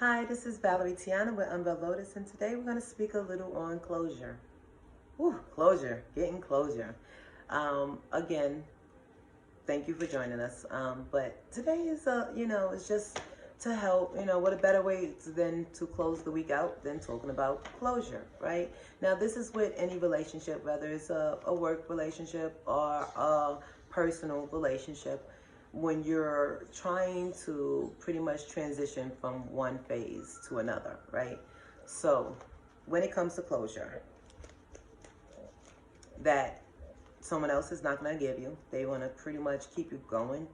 Hi, this is Valerie Tiana with Umbrella Lotus, and today we're going to speak a little on closure. Closure, getting closure. Again, thank you for joining us. But today is, it's just to help, what a better way than to close the week out than talking about closure, right? Now, this is with any relationship, whether it's a work relationship or a personal relationship, when you're trying to pretty much transition from one phase to another, right? So, when it comes to closure, that someone else is not going to give you. They want to pretty much keep you going,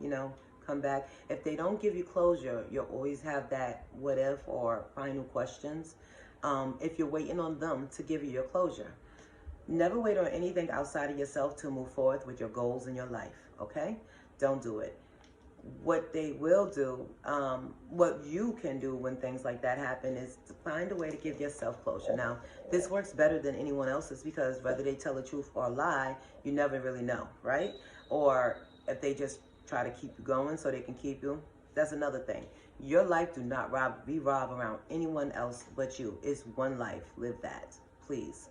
come back. If they don't give you closure, you'll always have that what if or final questions. If you're waiting on them to give you your closure, never wait on anything outside of yourself to move forward with your goals in your life, okay? Don't do it. What they will do, what you can do when things like that happen is to find a way to give yourself closure. Now, this works better than anyone else's because whether they tell the truth or lie, you never really know, right? Or if they just try to keep you going so they can keep you, that's another thing. Your life do not revolve around anyone else but you. It's one life. Live that, please.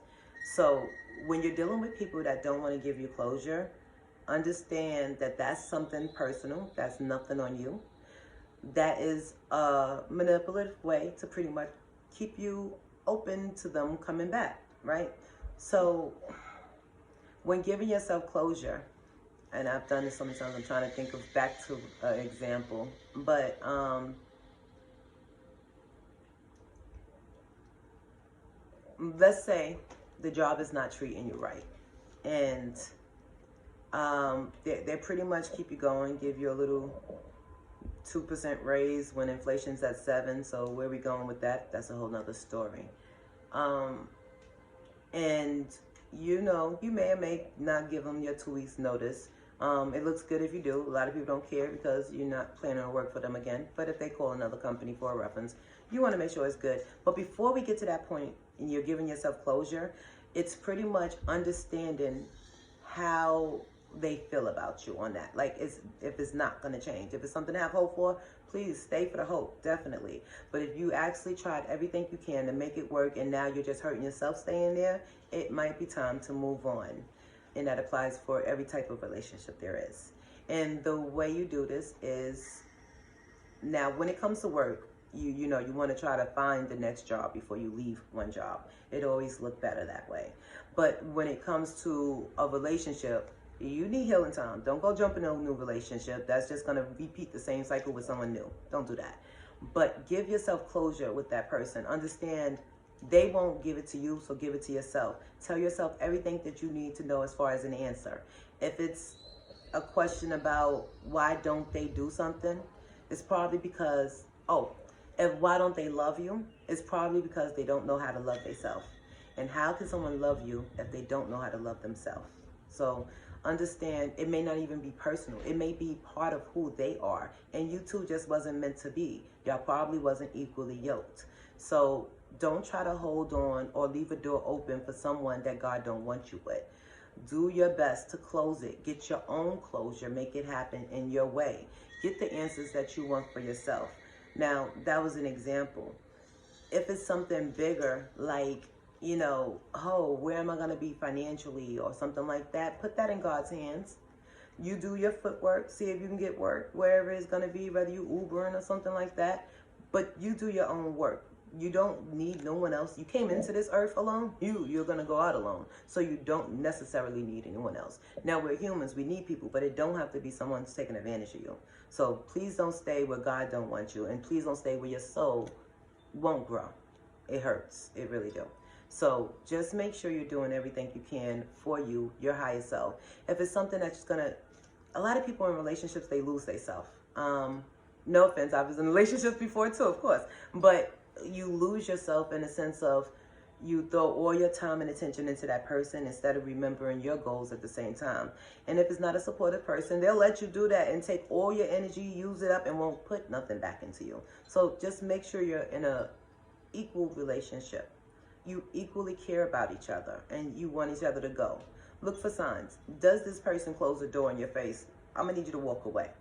So when you're dealing with people that don't want to give you closure, understand that that's something personal. That's nothing on you. That is a manipulative way to pretty much keep you open to them coming back, right? So when giving yourself closure, and I've done this so many times, I'm trying to think of back to an example, but let's say the job is not treating you right, and they pretty much keep you going, give you a little 2% raise when inflation's at 7. So where are we going with that? That's a whole nother story. And you may or may not give them your 2 weeks notice. It looks good if you do. A lot of people don't care because you're not planning to work for them again. But if they call another company for a reference, you want to make sure it's good. But before we get to that point and you're giving yourself closure, it's pretty much understanding how they feel about you on that. Like, if it's not going to change. If it's something to have hope for, please stay for the hope, definitely. But if you actually tried everything you can to make it work and now you're just hurting yourself staying there, it might be time to move on. And that applies for every type of relationship there is. And the way you do this is, now when it comes to work, you want to try to find the next job before you leave one job. It always look better that way. But when it comes to a relationship, you need healing time. Don't go jump into a new relationship. That's just going to repeat the same cycle with someone new. Don't do that. But give yourself closure with that person. Understand they won't give it to you, so give it to yourself. Tell yourself everything that you need to know as far as an answer. If it's a question about why don't they do something, it's probably because, if why don't they love you, it's probably because they don't know how to love themselves. And how can someone love you if they don't know how to love themselves? So understand, it may not even be personal. It may be part of who they are. And you two just wasn't meant to be. Y'all probably wasn't equally yoked. So don't try to hold on or leave a door open for someone that God don't want you with. Do your best to close it. Get your own closure. Make it happen in your way. Get the answers that you want for yourself. Now, that was an example. If it's something bigger, like, where am I going to be financially or something like that, put that in God's hands. You do your footwork, see if you can get work, wherever it's going to be, whether you Ubering or something like that. But you do your own work. You don't need no one else. You came into this earth alone. You're going to go out alone. So you don't necessarily need anyone else. Now, we're humans. We need people, but it don't have to be someone taking advantage of you. So please don't stay where God don't want you. And please don't stay where your soul won't grow. It hurts. It really do. So just make sure you're doing everything you can for you, your higher self. If it's something that's just going to, a lot of people in relationships, they lose their self. No offense, I was in relationships before too, of course. But you lose yourself in the sense of you throw all your time and attention into that person instead of remembering your goals at the same time. And if it's not a supportive person, they'll let you do that and take all your energy, use it up, and won't put nothing back into you. So just make sure you're in a equal relationship. You equally care about each other and you want each other to go. Look for signs. Does this person close the door in your face? I'm gonna need you to walk away.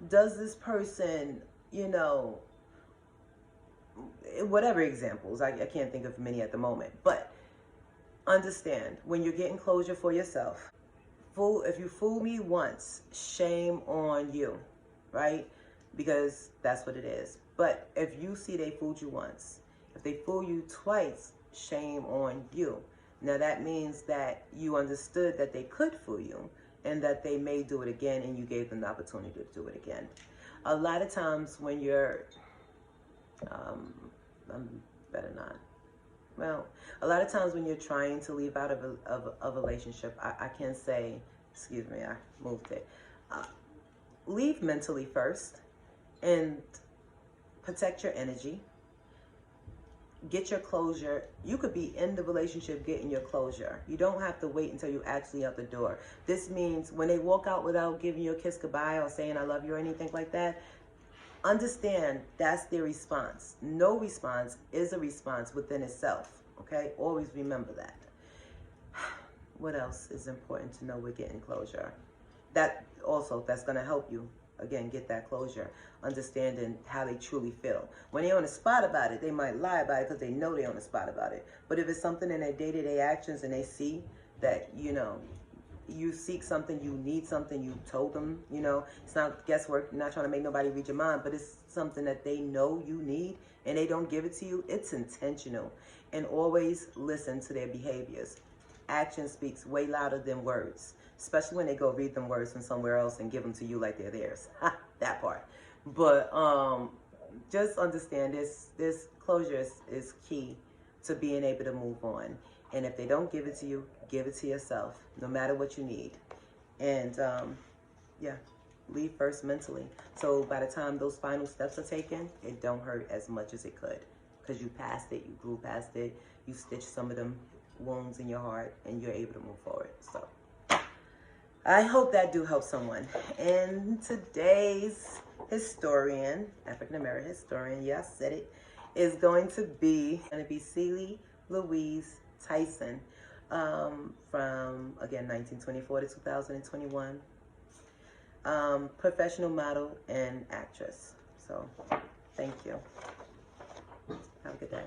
Does this person, whatever examples. I can't think of many at the moment. But understand, when you're getting closure for yourself, if you fool me once, shame on you, right? Because that's what it is. But if you see they fooled you once, if they fool you twice, shame on you. Now that means that you understood that they could fool you and that they may do it again, and you gave them the opportunity to do it again. A lot of times when you're, better not. Well, a lot of times when you're trying to leave out of a relationship, I can say, excuse me, I moved it. Leave mentally first and protect your energy. Get your closure. You could be in the relationship getting your closure. You don't have to wait until you're actually out the door. This means when they walk out without giving you a kiss goodbye or saying I love you or anything like that, understand that's their response. No response is a response within itself. Okay? Always remember that. What else is important to know with getting closure? That's going to help you, again, get that closure. Understanding how they truly feel. When they're on the spot about it, they might lie about it because they know they're on the spot about it. But if it's something in their day-to-day actions and they see that, you seek something, you need something, you told them, it's not guesswork, you're not trying to make nobody read your mind, but it's something that they know you need and they don't give it to you, it's intentional. And always listen to their behaviors. Action speaks way louder than words, especially when they go read them words from somewhere else and give them to you like they're theirs. That part. But just understand this closure is key to being able to move on. And if they don't give it to you, give it to yourself, no matter what you need. And yeah, leave first mentally. So by the time those final steps are taken, it don't hurt as much as it could, because you passed it, you grew past it, you stitched some of them wounds in your heart, and you're able to move forward. So I hope that do help someone. And today's historian, African American historian, yeah, I said it, is going to be Celie Louise Tyson, from, again, 1924 to 2021. Professional model and actress. So thank you. Have a good day.